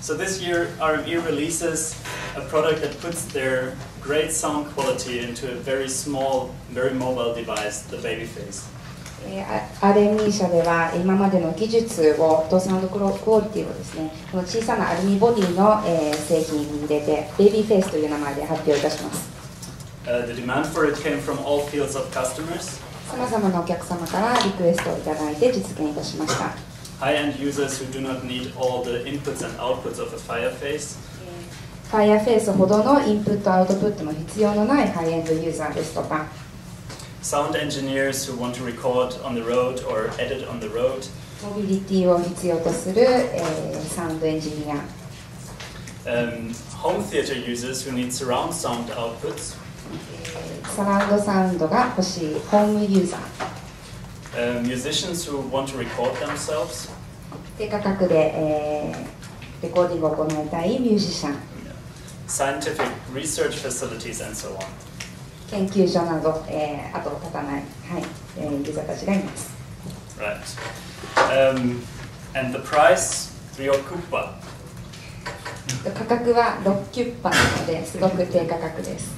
So this year, RME releases a product that puts their great sound quality into a very small, very mobile device, the Babyface. RME 社では今までの技術とサウンドクオリティをですね、この小さなRMEボディの製品に入れて Babyface という名前で発表いたします。The demand for it came from all fields of customers. さまざまなお客様からリクエストをいただいて実現いたしました。High-end users who do not need all the inputs and outputs of a Fireface. Fireface ほどのインプットアウトプットの必要のないハイエンドユーザーですとか、Sound engineers who want to record on the road or edit on the road. モビリティを必要とする、サウンドエンジニア、home theater users who need surround sound outputs. サラウンドサウンドが欲しいホームユーザー、musicians who want to record themselves. 低価格で、レコーディングを行いたいミュージシャン、Scientific research facilities and so on. 研究所など、後を絶たない、はいユーザーたちがいます。Right. And the price, 3 kuppa. 価格は6キュッパなのですごく低価格です。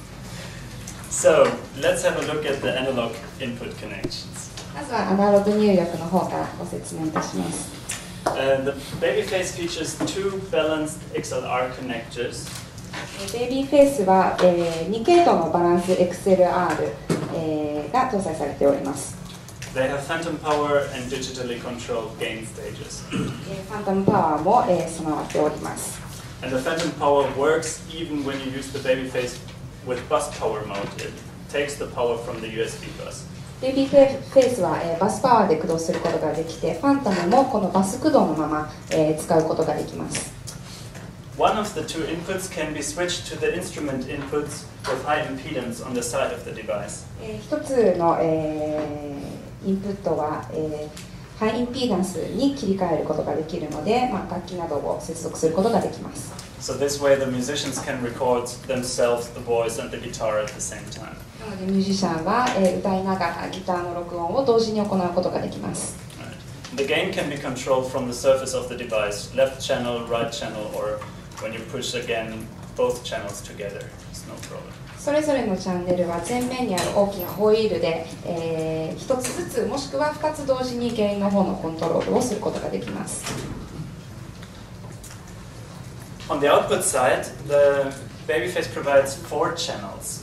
So, let's have a look at the analog input connections. まずはアナログ入力の方からご説明いたします。The Babyface features 2 balanced XLR connectors. Babyface は、2系統のバランス XLR、が搭載されております。They have phantom power and digitally controlled gain stages. ファントムパワーも、備わっております。And the phantom power works even when you use the Babyface with bus power mode. It takes the power from the USB bus. Babyface は、バスパワーで駆動することができて、ファントムもこのバス駆動のまま、使うことができます。One of the 2 inputs can be switched to the instrument inputs with high impedance on the side of the device. 一つの、インプットは、ハイインピーダンスに切り替えることができるので、楽器などを接続することができます。So this way the musicians can record themselves, the voice and the guitar at the same time. なのでミュージシャンは、歌いながらギターの録音を同時に行うことができます。The gain can be controlled from the surface of the device, left channel, right channel, or when you push again both channels together. It's no problem. それぞれのチャンネルは前面にある大きなホイールで、1つずつもしくは2つ同時にゲインの方のコントロールをすることができます。On the output side, the Babyface provides 4 channels.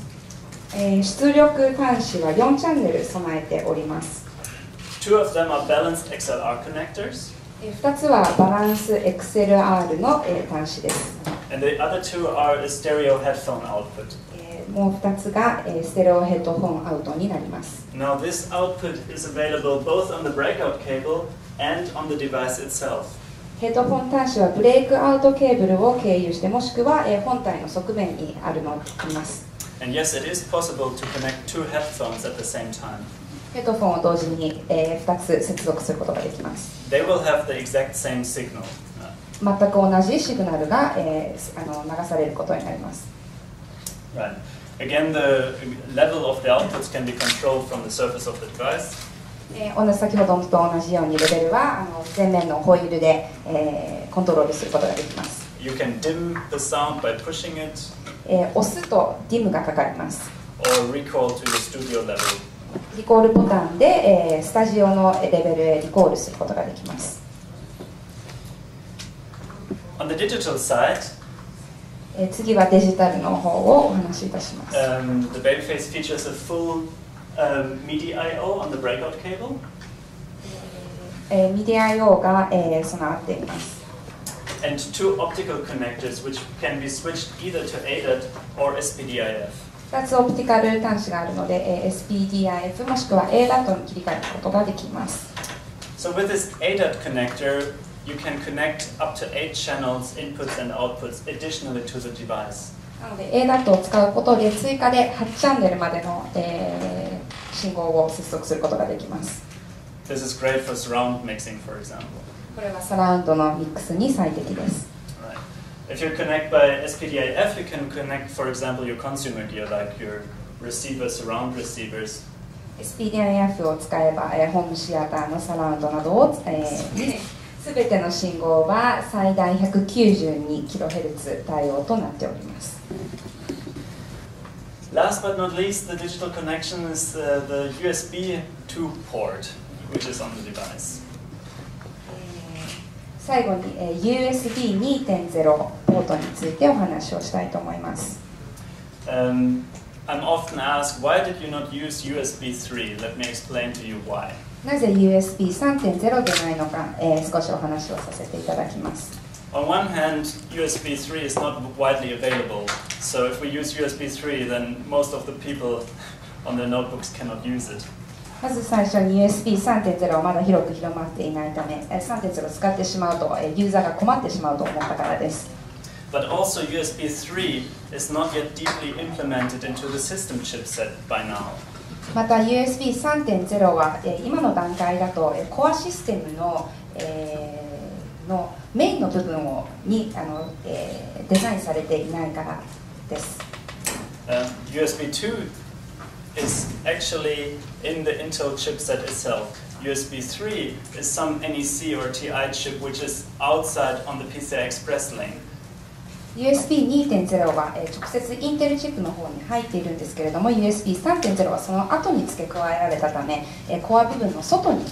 出力端子は4チャンネル備えております。2 of them are balanced XLR connectors. 2つはバランス XLR の、端子です。And the other 2 are a stereo headphone output. もう2つが、ステレオヘッドホンアウトになります。Now this output is available both on the breakout cable and on the device itself. ヘッドホン端子はブレイクアウトケーブルを経由してもしくは、本体の側面にあります。And yes, it is possible to connect 2 headphones at the same time. ヘッドフォンを同時に、2つ接続することができます。They will have the exact same signal. 全く同じシグナルが、流されることになります。Right. Again, the level of the outputs can be controlled from the surface of the device. 先ほどと同じようにレベルは前面のホイールで、コントロールすることができます。You can dim the sound by pushing it. 押すとディムがかかります。Or recall to the studio level. リコールボタンで、スタジオのレベルへリコールすることができます。On the digital side, 次はデジタルの方をお話しいたします。the Babyface features a full MIDI I/O on the breakout cable. MIDI I/O が、備わっています。And 2 optical connectors which can be switched either to ADAT or SPDIF. 2つオプティカル端子があるので、SPDIF もしくは ADAT に切り替えることができます。So with this ADAT connector, you can connect up to 8 channels, inputs and outputs additionally to the device. なので ADAT を使うことで追加で8チャンネルまでの、信号を接続することができます。This is great for surround mixing, for example. これはサラウンドのミックスに最適です。Right. If you connect by SPDIF, you can connect, for example, your consumer gear like your receivers, surround receivers. SPDIF を使えば、ホームシアターのサラウンドなどを、にすべての信号は最大 192kHz 対応となっております。Last but not least, the digital connection is the USB 2 port, which is on the device. 最後に USB 2.0 ポートについてお話をしたいと思います。I'm often asked, why did you not use USB 3? Let me explain to you why. なぜ USB 3.0 でないのか、少しお話をさせていただきます。On one hand, USB 3 is not widely available, so if we use USB 3, then most of the people on their notebooks cannot use it. まず最初に USB 3.0 はまだ広く広まっていないため、3.0 を使ってしまうとユーザーが困ってしまうと思ったからです。But also USB 3 is not yet deeply implemented into the system chipset by now. また USB 3.0 は今の段階だとコアシステムのメインの部分にデザインされていないからです。USB 2 is actually in the Intel chipset itself. USB 3 is some NEC or TI chip which is outside on the PCI Express lane. USB 2.0 は直接インテルチップの方に入っているんですけれども、USB 3.0 はその後に付け加えられたため、コア部分の外に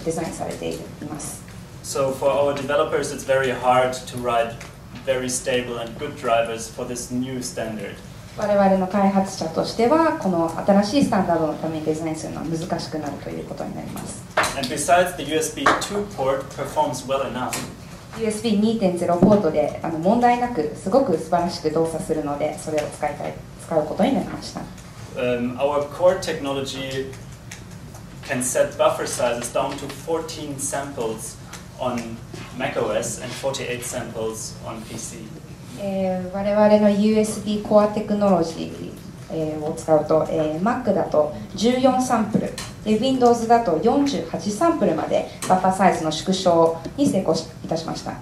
デザインされています。So for our developers, it's very hard to write very stable and good drivers for this new standard. 我々の開発者としては、この新しいスタンダードのためにデザインするのは難しくなるということになります。And besides, the USB 2 port performs well enough. USB 2.0 ポートで問題なくすごく素晴らしく動作するので、それを使うことになりました。Our core technology can set buffer sizes down to 14 samples on macOS and 48 samples on PC. 我々の USB コアテクノロジーを使うと、Mac だと14サンプル、Windows だと48サンプルまでバッファーサイズの縮小に成功いたしました。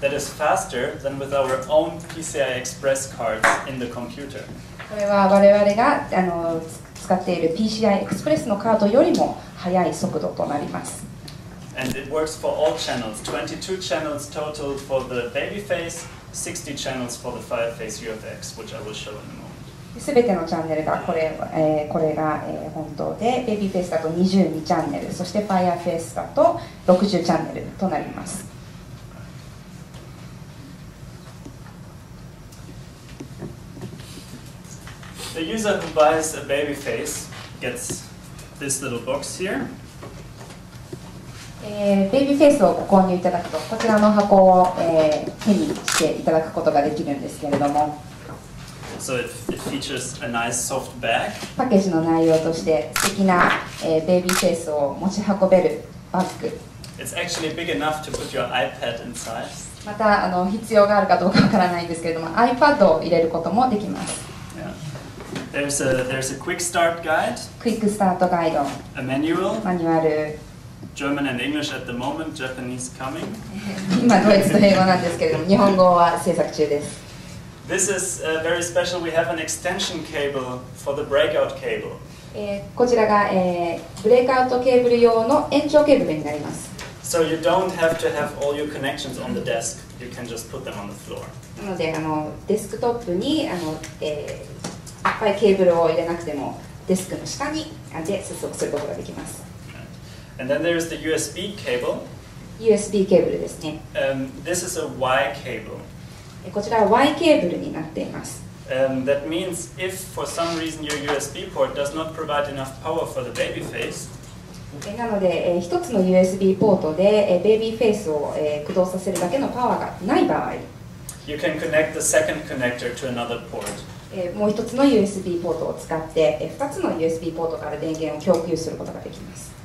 That is faster than with our own PCI Express cards in the computer. これは我々が使っている PCI Express のカードよりも速い速度となります。And it works for all channels, 22 channels total for the Babyface, 60 channels for the Fireface UFX, which I will show in a moment. すべてのチャンネルがこれが本当で、Babyface だと22チャンネル、そして Fireface だと60チャンネルとなります。The user who buys a Babyface gets this little box here. Babyface をご購入いただくと、こちらの箱を手にしていただくことができるんですけれども、So it features a nice soft bag. パッケージの内容として素敵なBabyfaceを持ち運べるバッグ。It's actually big enough to put your iPad inside. また必要があるかどうかわからないんですけれども、iPad を入れることもできます。Yeah. There's a quick start guide. クイックスタートガイド。A manual. マニュアル。German and English at the moment, Japanese coming. 今ドイツと英語なんですけれども、日本語は制作中です。This is very special. We have an extension cable for the breakout cable. こちらがブレイクアウトケーブル用の延長ケーブルになります。So you don't have to have all your connections on the desk. You can just put them on the floor. なのでデスクトップにいっぱいケーブルを入れなくてもデスクの下にで接続することができます。And then there is the USB cable. USB ケーブルですね。This is a Y cable. こちらは Y ケーブルになっています。That means if for some reason your USB port does not provide enough power for the Babyface, なので一つの USB ポートでBabyfaceを駆動させるだけのパワーがない場合、you can connect the second connector to another port. もう一つの USB ポートを使って2つの USB ポートから電源を供給することができます。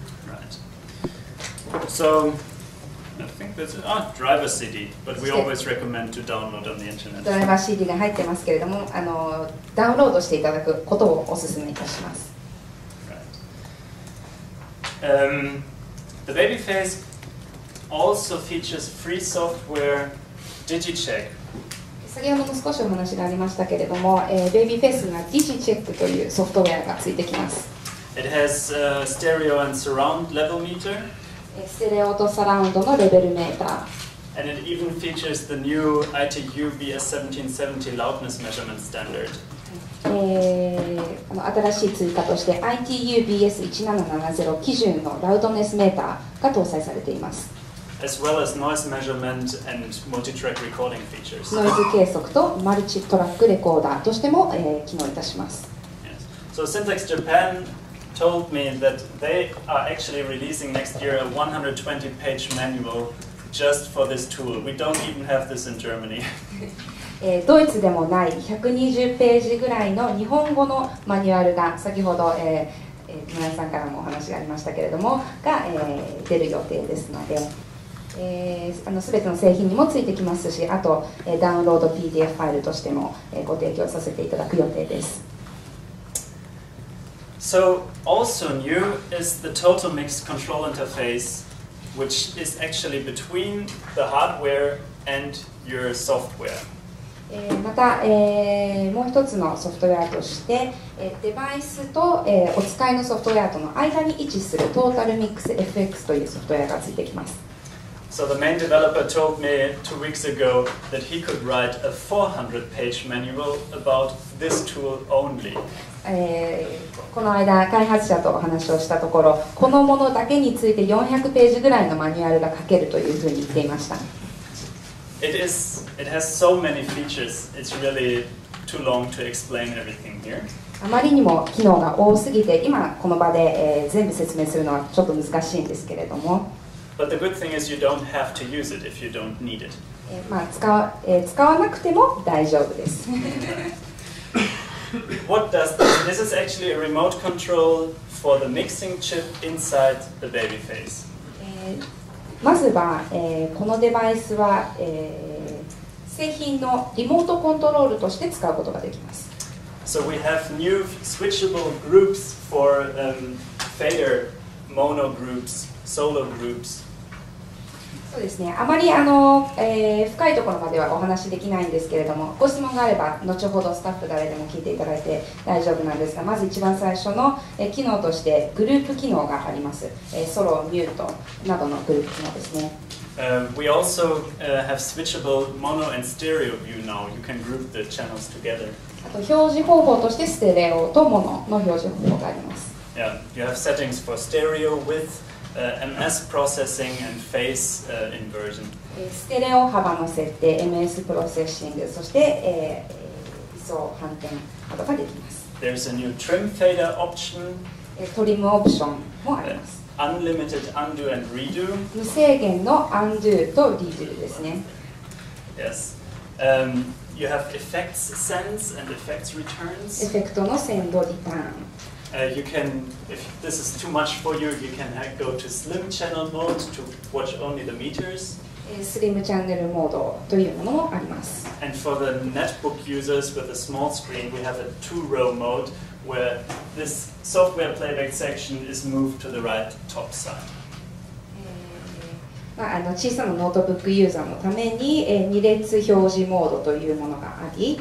So, I think that's driver CD, but we always recommend to download on the internet. ドライバー CD が入ってますけれども、ダウンロードしていただくことをお勧めいたします。The Babyface also features free software DigiCheck. 先ほども少しお話がありましたけれども、Babyface には DigiCheck というソフトウェアがついてきます。It has stereo and surround level meter. ステレオとサラウンドのレベルメーター。And it even features the new ITU BS1770 loudness measurement standard. 新しい追加として ITU BS1770 基準のラウドネスメーターが搭載されています。As well as noise measurement and multi-track recording features. ノイズ計測とマルチトラックレコーダーとしても、機能いたします。Yes. So Syntax Japan told me that they are actually releasing next year a 120-page manual just for this tool. We don't even have this in Germany. ドイツでもない120ページぐらいの日本語のマニュアルが先ほど、木村さんからもお話がありましたけれどもが、出る予定ですので、全ての製品にもついてきますし、あと、ダウンロード PDF ファイルとしても、ご提供させていただく予定です。So also new is the total mix control interface, which is actually between the hardware and your software. また、もう一つのソフトウェアとして、デバイスと、お使いのソフトウェアとの間に位置するトータルミックス FX というソフトウェアがついてきます。So the main developer told me 2 weeks ago that he could write a 400-page manual about this tool only. この間開発者とお話をしたところ、このものだけについて400ページぐらいのマニュアルが書けるというふうに言っていました。It has so many features. It's really too long to explain everything here. あまりにも機能が多すぎて、今この場で、全部説明するのはちょっと難しいんですけれども。But the good thing is you don't have to use it if you don't need it. 使わなくても大丈夫です。What does this? This is actually a remote control for the mixing chip inside the Babyface. まずは、このデバイスは、製品のリモートコントロールとして使うことができます。So we have new switchable groups for fader, mono groups, solo groups. そうですね、あまり深いところまではお話しできないんですけれども、ご質問があれば後ほどスタッフ誰でも聞いていただいて大丈夫なんですが、まず一番最初の機能としてグループ機能があります。ソロ、ミュートなどのグループ機能ですね。We also have switchable mono and stereo view now. You can group the channels together. あと表示方法としてステレオとモノの表示方法があります。Yeah, you have settings for stereo with MS processing and phase inversion. ステレオ幅の設定、MS プロセッシング、そして、位相反転などができます。There's a new trim fader option. トリムオプションもあります。Unlimited undo and redo. 無制限の undo と redo ですね。Yes. You have effects sends and effects returns. エフェクトのセンドリターン。You can, if this is too much for you, you can go to slim channel mode to watch only the meters. スリムチャンネルモードというものもあります。And for the netbook users with a small screen, we have a 2-row mode where this software playback section is moved to the right top side. 小さなノートブックユーザーのために、2列表示モードというものがあり、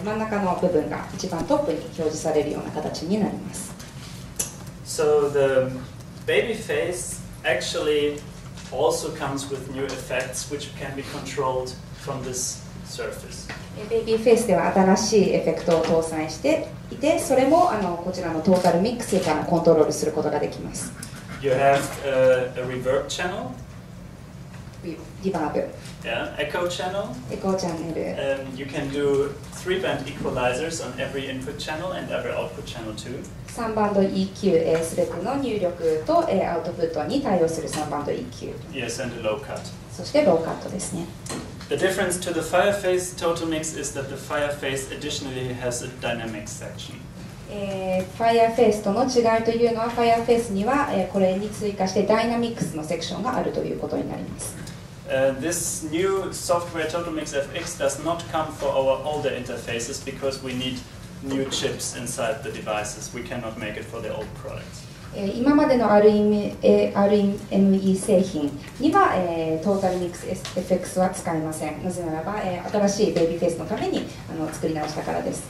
真ん中の部分が一番トップに表示されるような形になります。So the Babyface actually also comes with new effects which can be controlled from this surface. Babyface では新しいエフェクトを搭載していて、それもこちらのトータルミックスからコントロールすることができます。You have a reverb channel. リバーブ。Yeah, echo channel. エコーチャンネル。You can do 3-band equalizers on every input channel and every output channel too. 3バンド EQ、すべての入力と、アウトプットに対応する3バンド EQ。Yes, and a low cut. そしてローカットですね。The difference to the Fireface total mix is that the Fireface additionally has a dynamic section. Fireface との違いというのは Fireface には、これに追加してダイナミックスのセクションがあるということになります。This new software Total Mix FX does not come for our older interfaces because we need new chips inside the devices. We cannot make it for the old products. 今までの RME 製品には、トータルミックス FX は使えません。なぜならば、新しいベイビーフェイスのために作り直したからです。